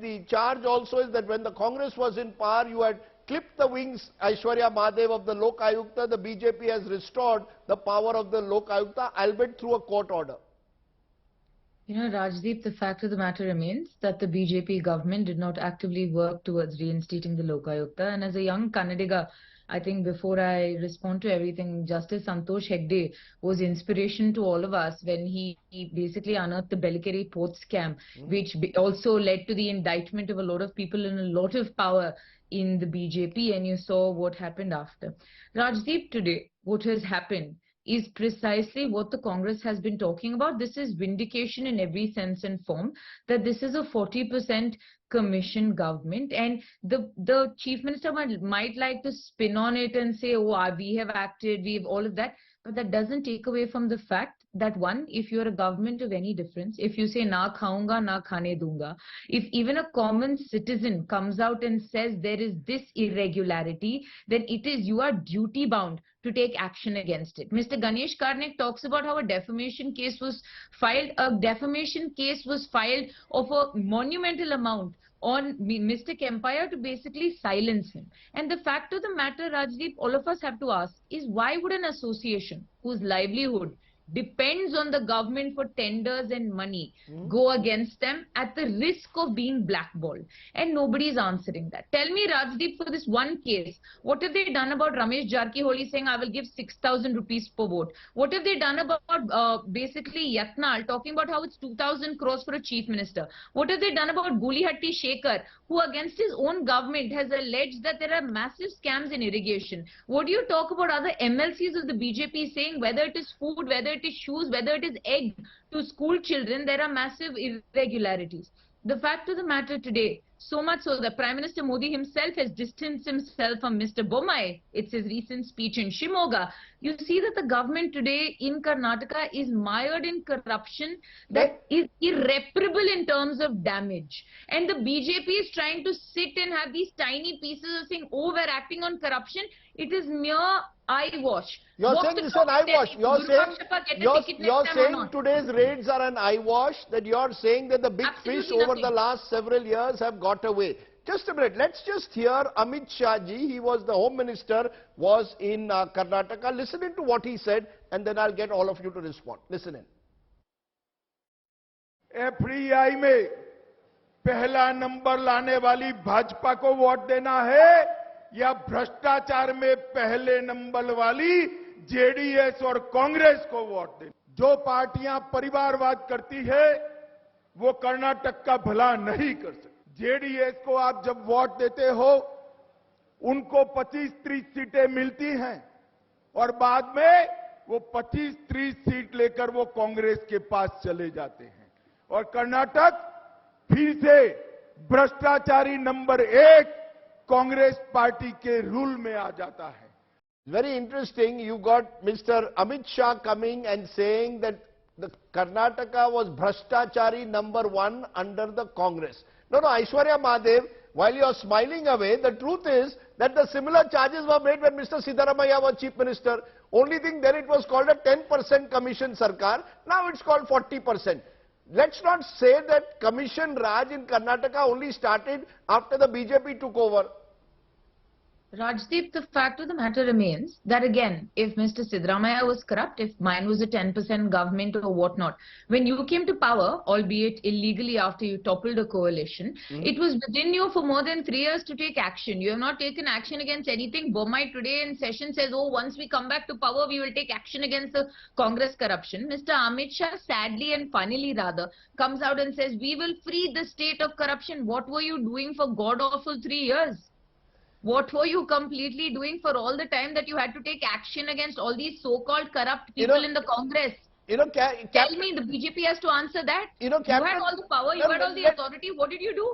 the charge also is that when the Congress was in power, you had clipped the wings, Aiyshwarya Mahadev, of the Lokayukta. The BJP has restored the power of the Lokayukta, albeit through a court order. You know, Rajdeep, the fact of the matter remains that the BJP government did not actively work towards reinstating the Lokayukta. And as a young Kannadiga, I think before I respond to everything, Justice Santosh Hegde was inspiration to all of us when he basically unearthed the Bellikeri port scam, which also led to the indictment of a lot of people in a lot of power in the BJP, and you saw what happened after. Rajdeep, today, what has happened is precisely what the Congress has been talking about. This is vindication in every sense and form, that this is a 40% commission government, and the Chief Minister might like to spin on it and say, oh, we have acted, we've all of that, but that doesn't take away from the fact that, one, if you're a government of any difference, if you say na khaunga, na khane dunga, if even a common citizen comes out and says there is this irregularity, then you are duty bound to take action against it. Mr. Ganesh Karnik talks about how a defamation case was filed. A defamation case was filed of a monumental amount on Mr. Kempaiah to basically silence him. And the fact of the matter, Rajdeep, all of us have to ask is, why would an association whose livelihood depends on the government for tenders and money go against them at the risk of being blackballed? And nobody is answering that. Tell me, Rajdeep, for this one case, what have they done about Ramesh Jarkiholi saying, I will give 6,000 rupees per vote? What have they done about basically Yatnal talking about how it's 2,000 crores for a chief minister? What have they done about Gulihatti Shekhar, who against his own government has alleged that there are massive scams in irrigation? What do you talk about other MLCs of the BJP saying, whether it is food, whether it is shoes, whether it is egg to school children, there are massive irregularities. The fact of the matter today, so much so that Prime Minister Modi himself has distanced himself from Mr. Bommai. It's his recent speech in Shimoga. You see that the government today in Karnataka is mired in corruption that is irreparable in terms of damage. And the BJP is trying to sit and have these tiny pieces of saying, oh, we're acting on corruption. It is mere eyewash. You're saying this is an eyewash. You're saying today's raids are an eyewash, that you're saying that the big fish over the last several years have got away. Just a minute. Let's just hear Amit Shah ji. He was the Home Minister, was in Karnataka. Listen in to what he said, and then I'll get all of you to respond. Listen in. FDI में पहला number लाने वाली भाजपा को vote देना है या भ्रष्टाचार में पहले नंबर वाली जेडीएस और कांग्रेस को वोट देना? जो पार्टियां परिवारवाद करती है वो कर्नाटक का भला नहीं कर सकती। जेडीएस को आप जब वोट देते हो उनको 25-30 सीटें मिलती हैं और बाद में वो 25-30 सीट लेकर वो कांग्रेस के पास चले जाते हैं और कर्नाटक फिर से भ्रष्टाचारी नंबर 1 कांग्रेस पार्टी के रूल में आ जाता है। Very interesting. You got Mr. Amit Shah coming and saying that the Karnataka was Bhrashtachari number 1 under the Congress. No, Aiyshwarya Mahadev, while you are smiling away, the truth is that the similar charges were made when Mr. Siddaramaiah was Chief Minister. Only thing then it was called a 10% commission sarkar. Now it's called 40%. Let's not say that commission Raj in Karnataka only started after the BJP took over. Rajdeep, the fact of the matter remains that, again, if Mr. Siddaramaiah was corrupt, if mine was a 10% government or whatnot, when you came to power, albeit illegally after you toppled a coalition, it was within you for more than 3 years to take action. You have not taken action against anything. Bommai today in session says, oh, once we come back to power, we will take action against the Congress corruption. Mr. Amit Shah, sadly and funnily rather, comes out and says, we will free the state of corruption. What were you doing for god-awful 3 years? What were you completely doing for all the time that you had to take action against all these so-called corrupt people in the Congress? Tell me, the BJP has to answer that. You had all the power, you had all the authority. What did you do?